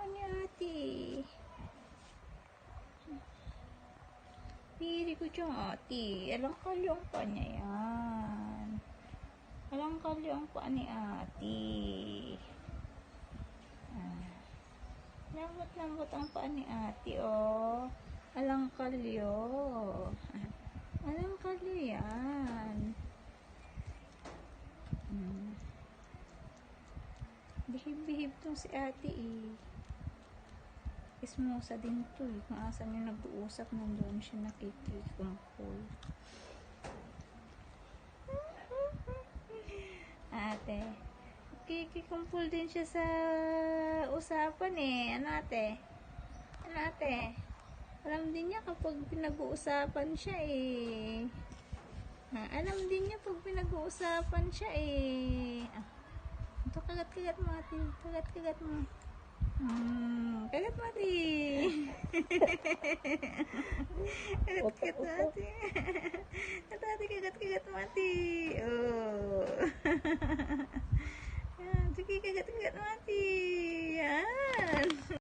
paa ni ate. Pili ko dyan ate. Alang kalyo ang paa niya yan. Alang kalyo ang paa ni ate. Lambot-lambot ang paa ni ate, oh. Alang kalyo. Alang kalyo yan. Bihib-bihib tong si ate, eh. Ismosa din to, eh. Kung asan yung nag-uusap, nandoon siya nakikikumpul. Ate. Nakikikumpul din siya sa usapan, eh. Ano, ate? Ano, ate? Alam din niya kapag pinag-uusapan siya, eh. Alam din niya pag pinag-uusapan siya, eh. Ito, kagat-kagat mo, ate. Kagat-kagat mo. Kagat mo, ate. Kagat-kagat mo, ate. Ate, kagat-kagat mo, ate. Oh.